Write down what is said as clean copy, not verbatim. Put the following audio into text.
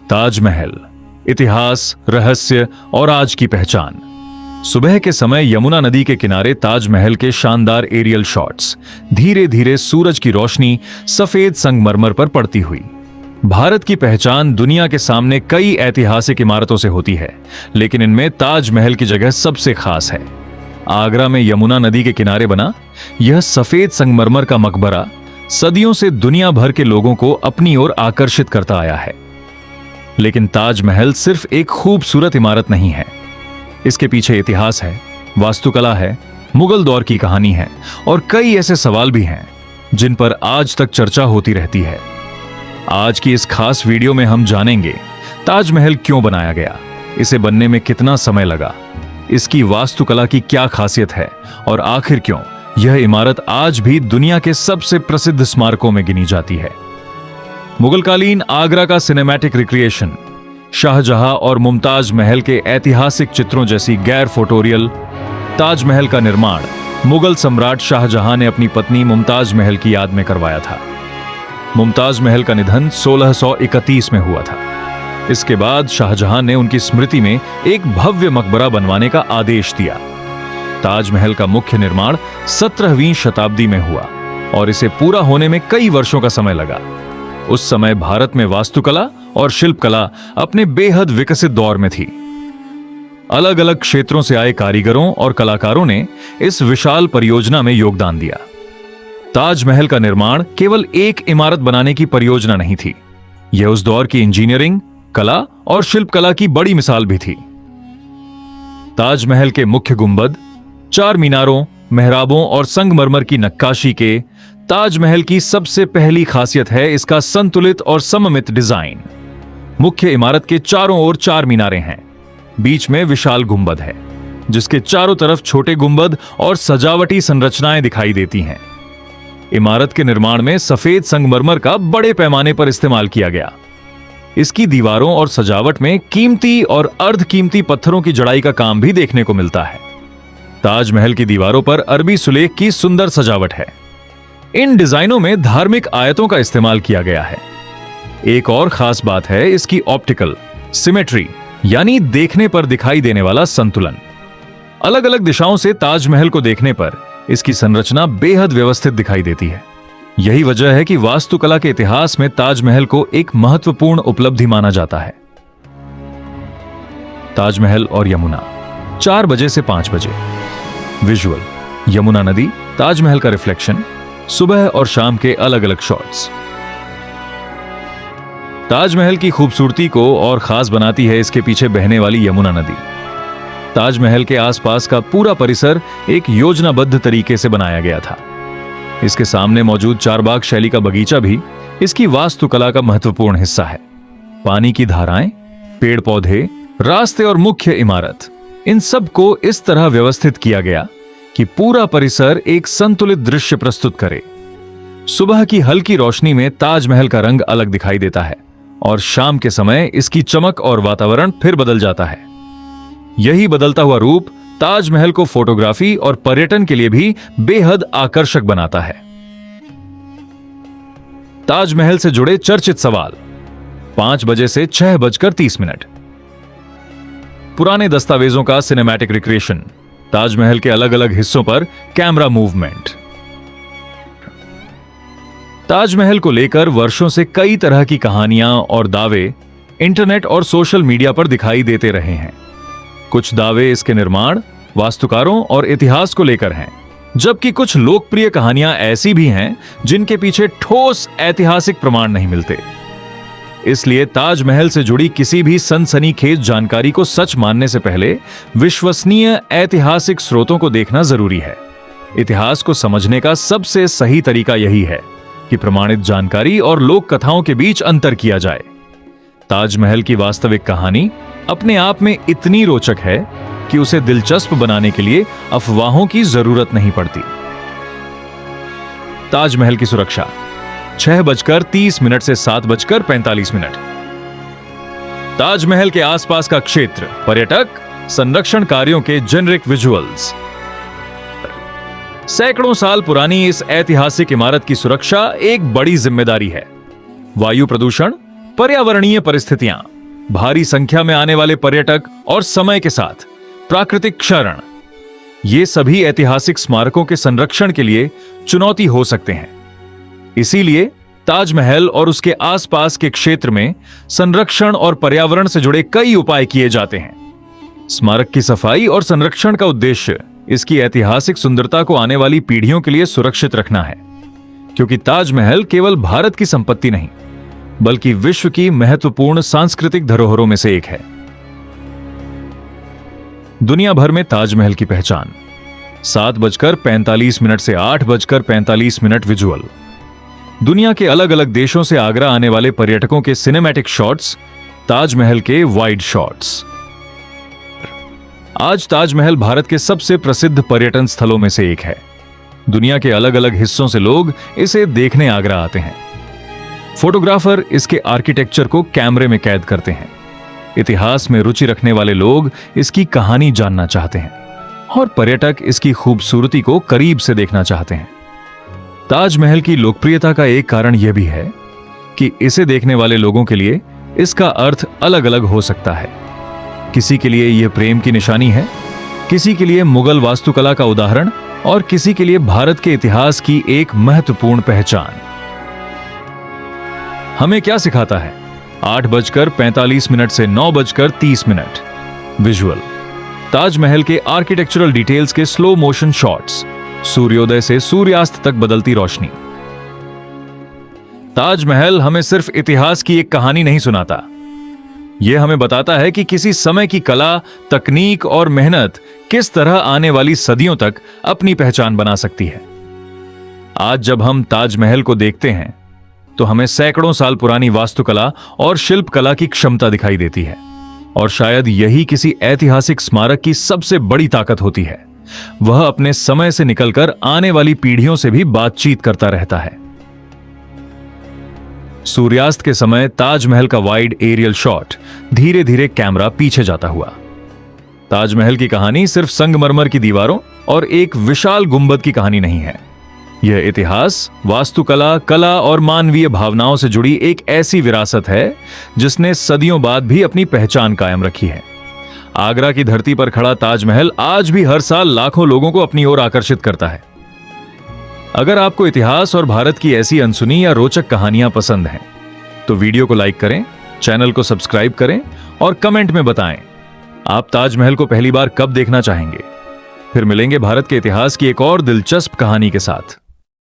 ताजमहल, इतिहास, रहस्य और आज की पहचान। सुबह के समय यमुना नदी के किनारे ताजमहल के शानदार एरियल शॉट्स। धीरे धीरे सूरज की रोशनी सफेद संगमरमर पर पड़ती हुई। भारत की पहचान दुनिया के सामने कई ऐतिहासिक इमारतों से होती है, लेकिन इनमें ताजमहल की जगह सबसे खास है। आगरा में यमुना नदी के किनारे बना यह सफेद संगमरमर का मकबरा सदियों से दुनिया भर के लोगों को अपनी ओर आकर्षित करता आया है। लेकिन ताजमहल सिर्फ एक खूबसूरत इमारत नहीं है। इसके पीछे इतिहास है, वास्तुकला है, मुगल दौर की कहानी है और कई ऐसे सवाल भी हैं जिन पर आज तक चर्चा होती रहती है। आज की इस खास वीडियो में हम जानेंगे ताजमहल क्यों बनाया गया, इसे बनने में कितना समय लगा, इसकी वास्तुकला की क्या खासियत है और आखिर क्यों यह इमारत आज भी दुनिया के सबसे प्रसिद्ध स्मारकों में गिनी जाती है। मुगलकालीन आगरा का सिनेमैटिक रिक्रिएशन, शाहजहां और मुमताज महल के ऐतिहासिक चित्रों जैसी गैर फोटोरियल। ताजमहल का निर्माण मुगल सम्राट शाहजहां ने अपनी पत्नी मुमताज महल की याद में करवाया था। मुमताज महल का निधन 1631 में हुआ था। इसके बाद शाहजहां ने उनकी स्मृति में एक भव्य मकबरा बनवाने का आदेश दिया। ताजमहल का मुख्य निर्माण 17वीं शताब्दी में हुआ और इसे पूरा होने में कई वर्षों का समय लगा। उस समय भारत में वास्तुकला और शिल्पकला अपने बेहद विकसित दौर में थी। अलग अलग क्षेत्रों से आए कारीगरों और कलाकारों ने इस विशाल परियोजना में योगदान दिया। ताजमहल का निर्माण केवल एक इमारत बनाने की परियोजना नहीं थी, यह उस दौर की इंजीनियरिंग, कला और शिल्पकला की बड़ी मिसाल भी थी। ताजमहल के मुख्य गुंबद, चार मीनारों, मेहराबों और संगमरमर की नक्काशी के ताजमहल की सबसे पहली खासियत है इसका संतुलित और सममित डिजाइन। मुख्य इमारत के चारों ओर चार मीनारें हैं, बीच में विशाल गुंबद है जिसके चारों तरफ छोटे गुंबद और सजावटी संरचनाएं दिखाई देती हैं। इमारत के निर्माण में सफेद संगमरमर का बड़े पैमाने पर इस्तेमाल किया गया। इसकी दीवारों और सजावट में कीमती और अर्धकीमती पत्थरों की जड़ाई का काम भी देखने को मिलता है। ताजमहल की दीवारों पर अरबी सुलेख की सुंदर सजावट है। इन डिजाइनों में धार्मिक आयतों का इस्तेमाल किया गया है। एक और खास बात है इसकी ऑप्टिकल सिमेट्री, यानी देखने पर दिखाई देने वाला संतुलन। अलग अलग दिशाओं से ताजमहल को देखने पर इसकी संरचना बेहद व्यवस्थित दिखाई देती है। यही वजह है कि वास्तुकला के इतिहास में ताजमहल को एक महत्वपूर्ण उपलब्धि माना जाता है। ताजमहल और यमुना, 4 बजे से 5 बजे। विजुअल, यमुना नदी, ताजमहल का रिफ्लेक्शन, सुबह और शाम के अलग अलग शॉट्स। ताजमहल की खूबसूरती को और खास बनाती है इसके पीछे बहने वाली यमुना नदी। ताजमहल के आसपास का पूरा परिसर एक योजनाबद्ध तरीके से बनाया गया था। इसके सामने मौजूद चारबाग शैली का बगीचा भी इसकी वास्तुकला का महत्वपूर्ण हिस्सा है। पानी की धाराएं, पेड़ पौधे, रास्ते और मुख्य इमारत, इन सब को इस तरह व्यवस्थित किया गया कि पूरा परिसर एक संतुलित दृश्य प्रस्तुत करे। सुबह की हल्की रोशनी में ताजमहल का रंग अलग दिखाई देता है और शाम के समय इसकी चमक और वातावरण फिर बदल जाता है। यही बदलता हुआ रूप ताजमहल को फोटोग्राफी और पर्यटन के लिए भी बेहद आकर्षक बनाता है। ताजमहल से जुड़े चर्चित सवाल, 5 बजे से 6:30। पुराने दस्तावेजों का सिनेमैटिक रिक्रिएशन, ताजमहल के अलग अलग हिस्सों पर कैमरा मूवमेंट। ताजमहल को लेकर वर्षों से कई तरह की कहानियां और दावे इंटरनेट और सोशल मीडिया पर दिखाई देते रहे हैं। कुछ दावे इसके निर्माण, वास्तुकारों और इतिहास को लेकर हैं, जबकि कुछ लोकप्रिय कहानियां ऐसी भी हैं जिनके पीछे ठोस ऐतिहासिक प्रमाण नहीं मिलते। इसलिए ताजमहल से जुड़ी किसी भी सनसनीखेज जानकारी को सच मानने से पहले विश्वसनीय ऐतिहासिक स्रोतों को देखना जरूरी है। इतिहास को समझने का सबसे सही तरीका यही है कि प्रमाणित जानकारी और लोक कथाओं के बीच अंतर किया जाए। ताजमहल की वास्तविक कहानी अपने आप में इतनी रोचक है कि उसे दिलचस्प बनाने के लिए अफवाहों की जरूरत नहीं पड़ती। ताजमहल की सुरक्षा, 6:30 से 7:45। ताजमहल के आसपास का क्षेत्र, पर्यटक, संरक्षण कार्यों के जेनरिक विजुअल्स। सैकड़ों साल पुरानी इस ऐतिहासिक इमारत की सुरक्षा एक बड़ी जिम्मेदारी है। वायु प्रदूषण, पर्यावरणीय परिस्थितियां, भारी संख्या में आने वाले पर्यटक और समय के साथ प्राकृतिक क्षरण, ये सभी ऐतिहासिक स्मारकों के संरक्षण के लिए चुनौती हो सकते हैं। इसीलिए ताजमहल और उसके आसपास के क्षेत्र में संरक्षण और पर्यावरण से जुड़े कई उपाय किए जाते हैं। स्मारक की सफाई और संरक्षण का उद्देश्य इसकी ऐतिहासिक सुंदरता को आने वाली पीढ़ियों के लिए सुरक्षित रखना है, क्योंकि ताजमहल केवल भारत की संपत्ति नहीं, बल्कि विश्व की महत्वपूर्ण सांस्कृतिक धरोहरों में से एक है। दुनिया भर में ताजमहल की पहचान 7:45 से 8:45 विजुअल। दुनिया के अलग अलग देशों से आगरा आने वाले पर्यटकों के सिनेमैटिक शॉट्स, ताजमहल के वाइड शॉट्स। आज ताजमहल भारत के सबसे प्रसिद्ध पर्यटन स्थलों में से एक है। दुनिया के अलग अलग हिस्सों से लोग इसे देखने आगरा आते हैं। फोटोग्राफर इसके आर्किटेक्चर को कैमरे में कैद करते हैं। इतिहास में रुचि रखने वाले लोग इसकी कहानी जानना चाहते हैं और पर्यटक इसकी खूबसूरती को करीब से देखना चाहते हैं। ताजमहल की लोकप्रियता का एक कारण यह भी है कि इसे देखने वाले लोगों के लिए इसका अर्थ अलग अलग हो सकता है। किसी के लिए यह प्रेम की निशानी है, किसी के लिए मुगल वास्तुकला का उदाहरण और किसी के लिए भारत के इतिहास की एक महत्वपूर्ण पहचान। हमें क्या सिखाता है? 8:45 से 9:30 विजुअल। ताजमहल के आर्किटेक्चरल डिटेल्स के स्लो मोशन शॉट्स, सूर्योदय से सूर्यास्त तक बदलती रोशनी। ताजमहल हमें सिर्फ इतिहास की एक कहानी नहीं सुनाता, यह हमें बताता है कि किसी समय की कला, तकनीक और मेहनत किस तरह आने वाली सदियों तक अपनी पहचान बना सकती है। आज जब हम ताजमहल को देखते हैं तो हमें सैकड़ों साल पुरानी वास्तुकला और शिल्पकला की क्षमता दिखाई देती है, और शायद यही किसी ऐतिहासिक स्मारक की सबसे बड़ी ताकत होती है। वह अपने समय से निकलकर आने वाली पीढ़ियों से भी बातचीत करता रहता है। सूर्यास्त के समय ताजमहल का वाइड एरियल शॉट, धीरे धीरे कैमरा पीछे जाता हुआ। ताजमहल की कहानी सिर्फ संगमरमर की दीवारों और एक विशाल गुंबद की कहानी नहीं है। यह इतिहास, वास्तुकला, कला और मानवीय भावनाओं से जुड़ी एक ऐसी विरासत है जिसने सदियों बाद भी अपनी पहचान कायम रखी है। आगरा की धरती पर खड़ा ताजमहल आज भी हर साल लाखों लोगों को अपनी ओर आकर्षित करता है। अगर आपको इतिहास और भारत की ऐसी अनसुनी या रोचक कहानियां पसंद हैं, तो वीडियो को लाइक करें, चैनल को सब्सक्राइब करें और कमेंट में बताएं आप ताजमहल को पहली बार कब देखना चाहेंगे। फिर मिलेंगे भारत के इतिहास की एक और दिलचस्प कहानी के साथ।